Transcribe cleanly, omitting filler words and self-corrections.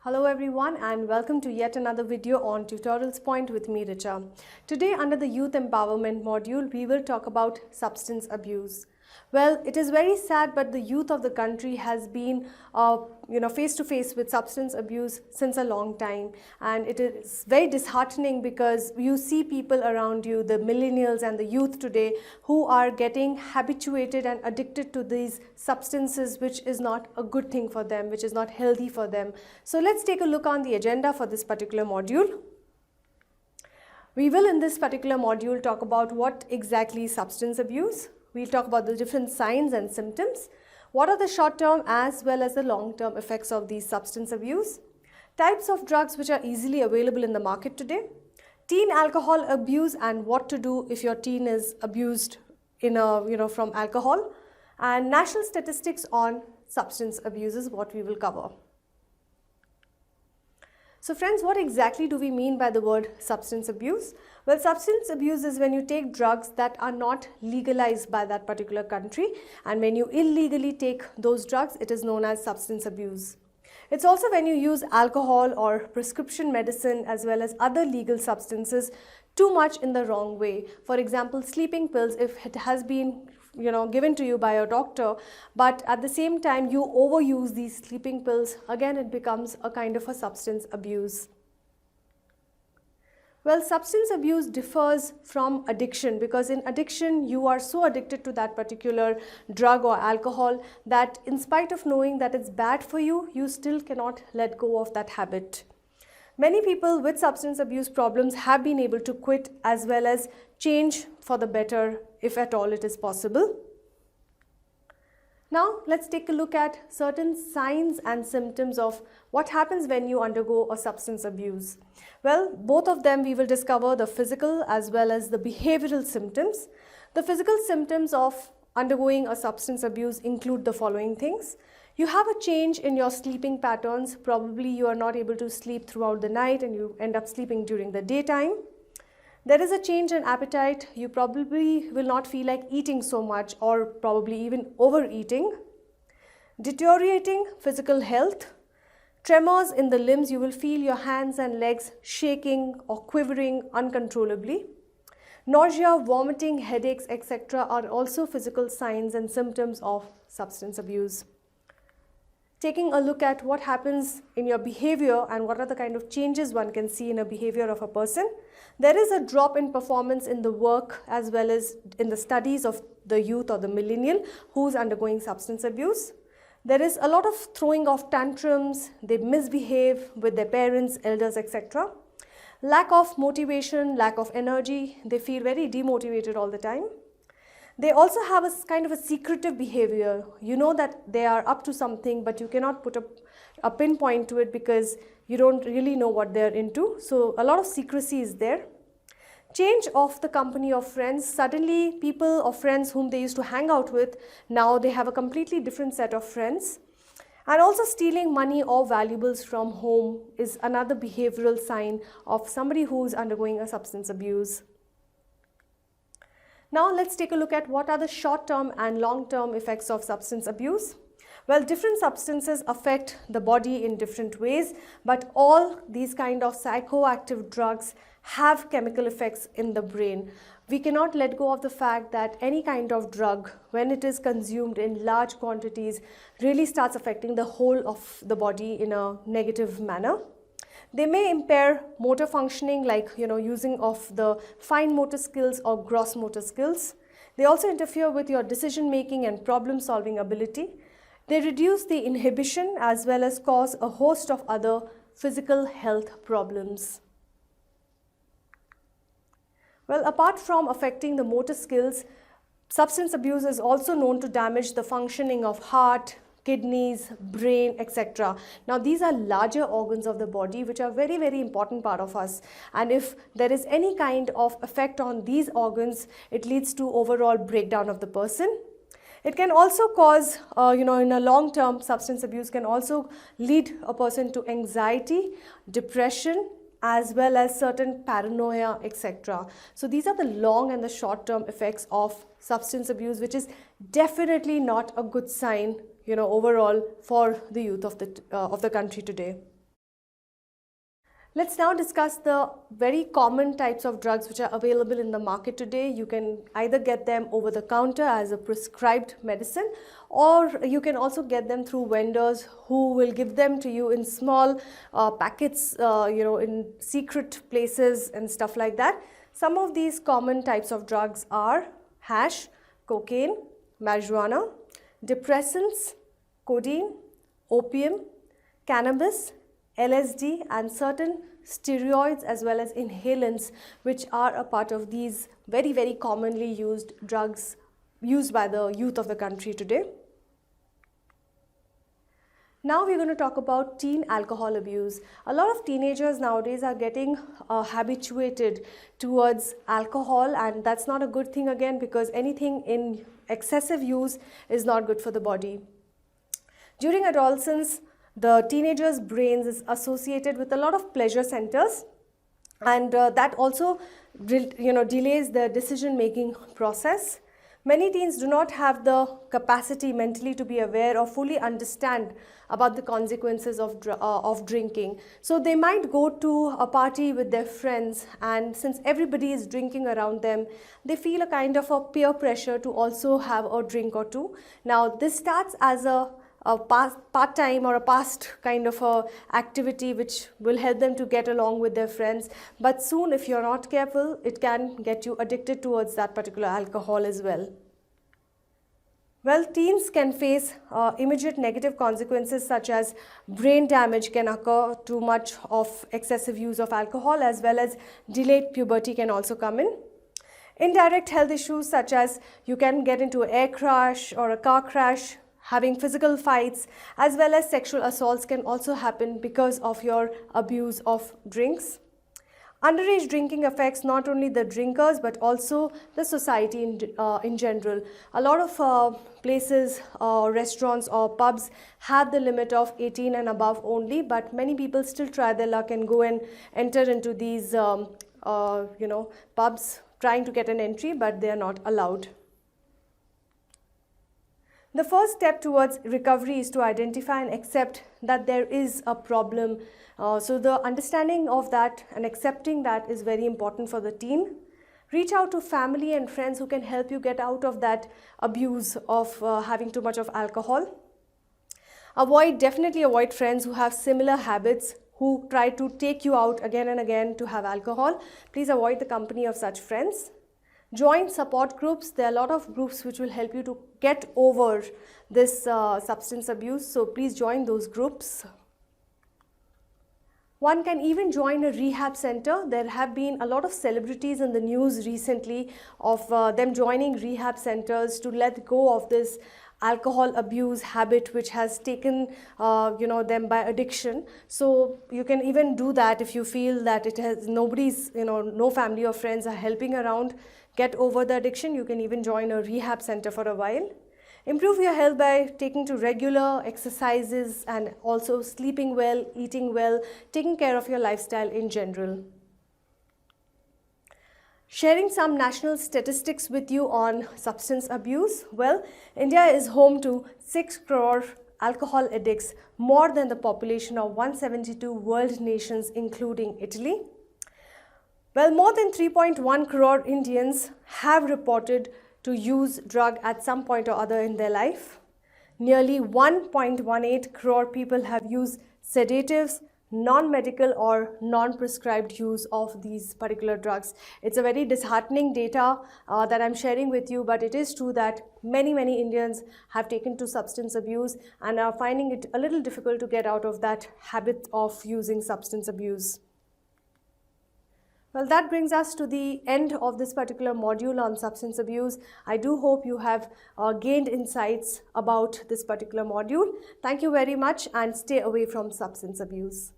Hello everyone and welcome to yet another video on Tutorialspoint with me, Richa. Today under the Youth Empowerment module, we will talk about substance abuse. Well, it is very sad, but the youth of the country has been face to face with substance abuse since a long time, and it is very disheartening because you see people around you, the millennials and the youth today, who are getting habituated and addicted to these substances, which is not a good thing for them, which is not healthy for them. So let's take a look on the agenda for this particular module. We will in this particular module talk about what exactly is substance abuse. We'll talk about the different signs and symptoms. What are the short-term as well as the long-term effects of these substance abuse? Types of drugs which are easily available in the market today. Teen alcohol abuse and what to do if your teen is abused from alcohol. And national statistics on substance abuse is what we will cover. So friends, what exactly do we mean by the word substance abuse? Well, substance abuse is when you take drugs that are not legalized by that particular country, and when you illegally take those drugs, it is known as substance abuse. It's also when you use alcohol or prescription medicine as well as other legal substances too much in the wrong way. For example, sleeping pills, if it has been given to you by a doctor, but at the same time you overuse these sleeping pills, again it becomes a kind of a substance abuse. Well, substance abuse differs from addiction because in addiction you are so addicted to that particular drug or alcohol that in spite of knowing that it's bad for you, you still cannot let go of that habit. Many people with substance abuse problems have been able to quit as well as change for the better, if at all it is possible. Now let's take a look at certain signs and symptoms of what happens when you undergo a substance abuse. Well, both of them we will discover the physical as well as the behavioral symptoms. The physical symptoms of undergoing a substance abuse include the following things. You have a change in your sleeping patterns. Probably you are not able to sleep throughout the night and you end up sleeping during the daytime. There is a change in appetite. You probably will not feel like eating so much or probably even overeating. Deteriorating physical health. Tremors in the limbs. You will feel your hands and legs shaking or quivering uncontrollably. Nausea, vomiting, headaches, etc. are also physical signs and symptoms of substance abuse. Taking a look at what happens in your behavior and what are the kind of changes one can see in a behavior of a person. There is a drop in performance in the work as well as in the studies of the youth or the millennial who's undergoing substance abuse. There is a lot of throwing of tantrums, they misbehave with their parents, elders, etc. Lack of motivation, lack of energy, they feel very demotivated all the time. They also have a kind of a secretive behavior. You know that they are up to something, but you cannot put a pinpoint to it because you don't really know what they're into. So a lot of secrecy is there. Change of the company of friends. Suddenly people or friends whom they used to hang out with, now they have a completely different set of friends. And also stealing money or valuables from home is another behavioral sign of somebody who's undergoing a substance abuse. Now let's take a look at what are the short-term and long-term effects of substance abuse. Well, different substances affect the body in different ways, but all these kind of psychoactive drugs have chemical effects in the brain. We cannot let go of the fact that any kind of drug, when it is consumed in large quantities, really starts affecting the whole of the body in a negative manner. They may impair motor functioning like using of the fine motor skills or gross motor skills. They also interfere with your decision making and problem solving ability. They reduce the inhibition as well as cause a host of other physical health problems. Well, apart from affecting the motor skills, substance abuse is also known to damage the functioning of heart, kidneys, brain, etc. Now these are larger organs of the body which are very, very important part of us, and if there is any kind of effect on these organs, it leads to overall breakdown of the person. It can also cause, in a long term, substance abuse can also lead a person to anxiety, depression, as well as certain paranoia, etc. So these are the long and the short term effects of substance abuse, which is definitely not a good sign overall for the youth of the country today. Let's now discuss the very common types of drugs which are available in the market today. You can either get them over the counter as a prescribed medicine, or you can also get them through vendors who will give them to you in small packets, in secret places and stuff like that. Some of these common types of drugs are hash, cocaine, marijuana, depressants, codeine, opium, cannabis, LSD, and certain steroids as well as inhalants, which are a part of these very, very commonly used drugs used by the youth of the country today. Now we're going to talk about teen alcohol abuse. A lot of teenagers nowadays are getting habituated towards alcohol, and that's not a good thing again, because anything in excessive use is not good for the body. During adolescence, the teenager's brains is associated with a lot of pleasure centers, and that also delays the decision-making process. Many teens do not have the capacity mentally to be aware or fully understand about the consequences of drinking. So they might go to a party with their friends, and since everybody is drinking around them, they feel a kind of a peer pressure to also have a drink or two. Now this starts as a part-time or a past kind of a activity which will help them to get along with their friends, but soon, if you're not careful, it can get you addicted towards that particular alcohol as well. Well, teens can face immediate negative consequences such as brain damage can occur too much of excessive use of alcohol, as well as delayed puberty can also come in. Indirect health issues such as you can get into an air crash or a car crash, having physical fights, as well as sexual assaults can also happen because of your abuse of drinks. Underage drinking affects not only the drinkers but also the society in general. A lot of places, restaurants or pubs have the limit of 18 and above only, but many people still try their luck and go and enter into these pubs trying to get an entry, but they are not allowed. The first step towards recovery is to identify and accept that there is a problem. So the understanding of that and accepting that is very important for the teen. Reach out to family and friends who can help you get out of that abuse of having too much of alcohol. Definitely avoid friends who have similar habits, who try to take you out again and again to have alcohol. Please avoid the company of such friends. Join support groups. There are a lot of groups which will help you to get over this substance abuse, so please join those groups. One can even join a rehab center. There have been a lot of celebrities in the news recently of them joining rehab centers to let go of this alcohol abuse habit which has taken them by addiction. So you can even do that if you feel that it has no family or friends are helping around get over the addiction. You can even join a rehab center for a while. Improve your health by taking to regular exercises and also sleeping well, eating well, taking care of your lifestyle in general. Sharing some national statistics with you on substance abuse. Well, India is home to 6 crore alcohol addicts, more than the population of 172 world nations including Italy. Well, more than 3.1 crore Indians have reported to use drug at some point or other in their life. Nearly 1.18 crore people have used sedatives, non-medical or non-prescribed use of these particular drugs. It's a very disheartening data that I'm sharing with you, but it is true that many Indians have taken to substance abuse and are finding it a little difficult to get out of that habit of using substance abuse. Well, that brings us to the end of this particular module on substance abuse. I do hope you have gained insights about this particular module. Thank you very much, and stay away from substance abuse.